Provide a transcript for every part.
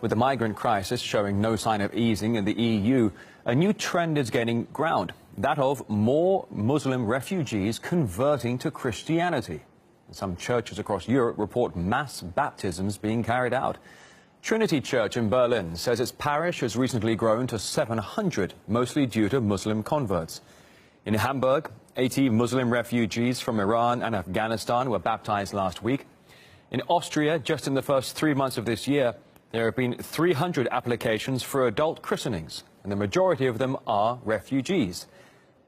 With the migrant crisis showing no sign of easing in the EU, a new trend is gaining ground, that of more Muslim refugees converting to Christianity. Some churches across Europe report mass baptisms being carried out. Trinity Church in Berlin says its parish has recently grown to 700, mostly due to Muslim converts. In Hamburg, 80 Muslim refugees from Iran and Afghanistan were baptized last week. In Austria, just in the first 3 months of this year, there have been 300 applications for adult christenings, and the majority of them are refugees.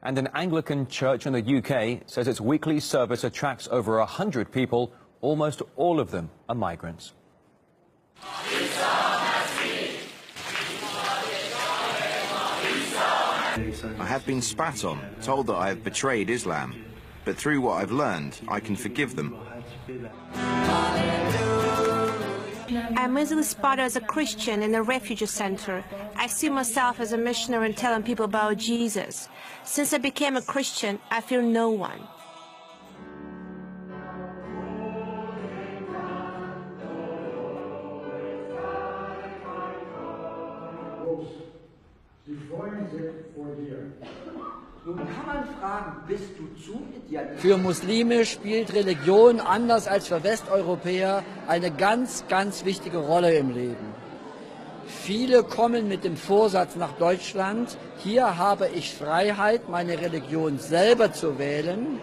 And an Anglican church in the UK says its weekly service attracts over 100 people, almost all of them are migrants. I have been spat on, told that I have betrayed Islam, but through what I've learned, I can forgive them. I'm easily spotted as a Christian in a refugee center. I see myself as a missionary and telling people about Jesus. Since I became a Christian, I feel no one. Für Muslime spielt Religion anders als für Westeuropäer eine ganz, ganz wichtige Rolle im Leben. Viele kommen mit dem Vorsatz nach Deutschland, hier habe ich Freiheit, meine Religion selber zu wählen,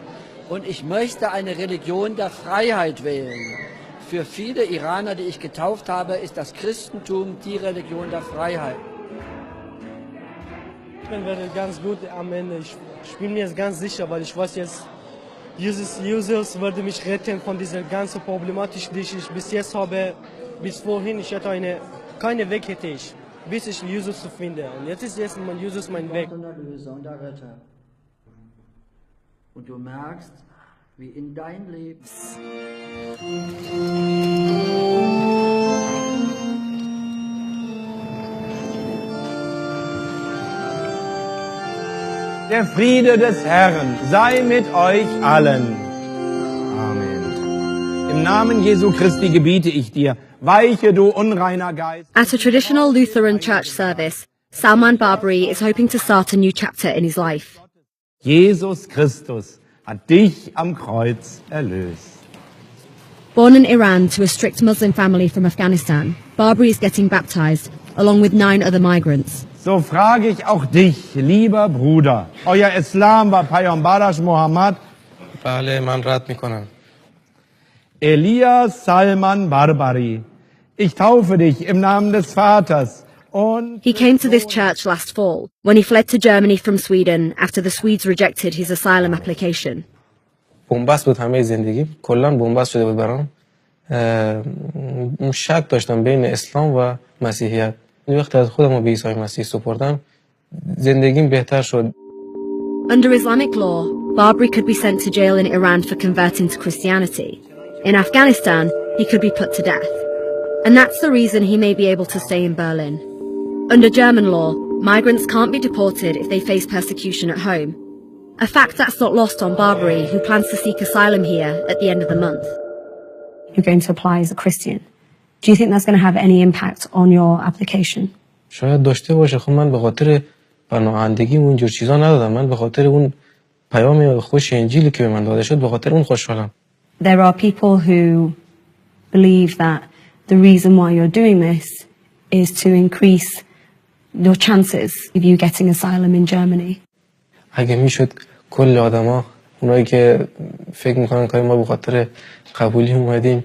und ich möchte eine Religion der Freiheit wählen. Für viele Iraner, die ich getauft habe, ist das Christentum die Religion der Freiheit. Ich werde ganz gut am Ende. Ich bin mir ganz sicher, weil ich weiß jetzt, Jesus würde mich retten von dieser ganzen Problematik, die ich bis jetzt habe. Bis vorhin, ich hatte keine Weg hätte ich, bis ich Jesus zu finden. Und jetzt ist Jesus mein Weg. Und der Löser und der Retter. Und du merkst, wie in dein Leben. Der Friede des Herrn sei mit euch allen. Amen. Im Namen Jesu Christi gebiete ich dir, weiche du unreiner Geist. At a traditional Lutheran church service, Salman Barbary is hoping to start a new chapter in his life. Jesus Christus hat dich am Kreuz erlöst. Born in Iran to a strict Muslim family from Afghanistan, Barbary is getting baptized, along with 9 other migrants. So frage ich auch dich, lieber Bruder. Euer Islam war Peyambarash Muhammad. بله من رد میکنم. Elias Salman Barbary. Ich taufe dich im Namen des Vaters und... He came to this church last fall, when he fled to Germany from Sweden after the Swedes rejected his asylum application. بنبست بود همه زندگی. کلاً بنبست شده بود برام. شک داشتم بین اسلام و مسیحیت. وقتی از خودم به عیسی مسیح سپردم زندگیم بهتر شد. Under Islamic law, Barbary could be sent to jail in Iran for converting to Christianity. In Afghanistan, he could be put to death. And that's the reason he may be able to stay in Berlin. Under German law, migrants can't be deported if they face persecution at home. A fact that's not lost on Barbary, who plans to seek asylum here at the end of the month. You're going to apply as a Christian. Do you think that's going to have any impact on your application? شاید داشته باشه. خب من به خاطر پناهندگی و اینجور چیزا ندادم. من به خاطر اون پیام خوش انجیلی که به من داده شد به خاطر اون خوشحالم. There are people who believe that the reason why you're doing this is to increase your chances of you getting asylum in Germany. اگه میشد کل آدما اونایی که فکر میکنن که ما به خاطر قبولی اومدیم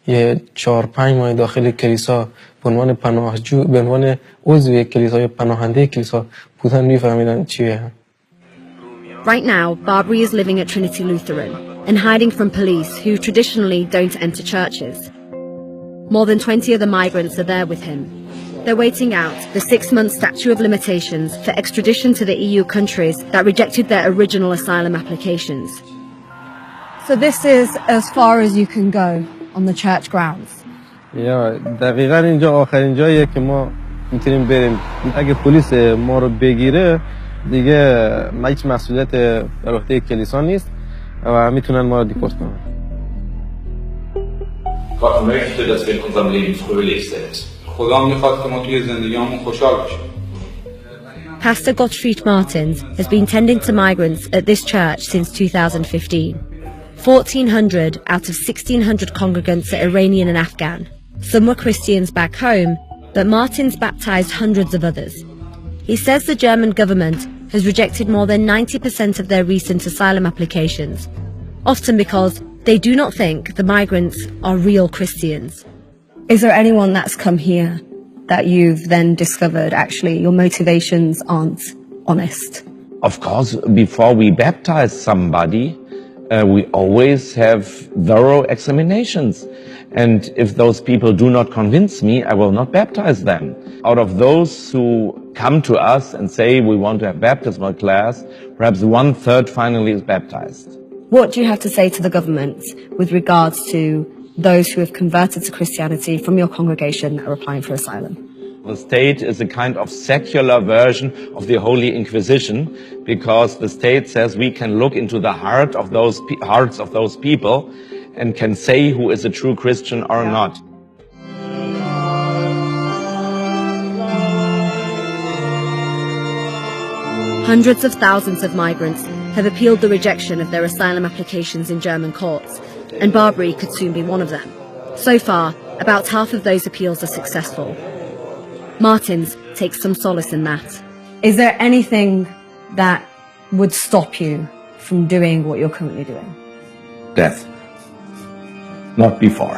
یه 4-5 ماه داخل کلیسا به عنوان پناهجو به عنوان عضو کلیسا یا پناهنده کلیسا بودن میفهمیدن چیه. Right now, Barbary is living at Trinity Lutheran and hiding from police who traditionally don't enter churches. More than 20 other migrants are there with him. They're waiting out the 6-month statute of limitations for extradition to the EU countries that rejected their original asylum applications. So this is as far as you can go on the church grounds. یا دقیقاً اینجا آخرین جاییه که ما میتونیم بریم. اگه پلیس ما رو بگیره دیگه هیچ مسئولیت بر عهده کلیسا نیست و میتونن ما رو دیپورت کنن. Gott möchte, dass wir in unserem Leben fröhlich sind. خدا میخواد که ما توی زندگیامون خوشحال باشیم. Pastor Gottfried Martins has been tending to migrants at this church since 2015. 1,400 out of 1,600 congregants are Iranian and Afghan. Some were Christians back home, but Martins baptized hundreds of others. He says the German government has rejected more than 90% of their recent asylum applications, often because they do not think the migrants are real Christians. Is there anyone that's come here that you've then discovered actually your motivations aren't honest? Of course, before we baptize somebody, we always have thorough examinations. And if those people do not convince me, I will not baptize them. Out of those who come to us and say we want to have baptismal class, perhaps 1/3 finally is baptized. What do you have to say to the government with regards to those who have converted to Christianity from your congregation that are applying for asylum? The state is a kind of secular version of the Holy Inquisition, because the state says we can look into the hearts of those people and can say who is a true Christian or not. Hundreds of thousands of migrants have appealed the rejection of their asylum applications in German courts, and Barbary could soon be one of them. So far, about half of those appeals are successful. Martins takes some solace in that. Is there anything that would stop you from doing what you're currently doing? Death. Not before.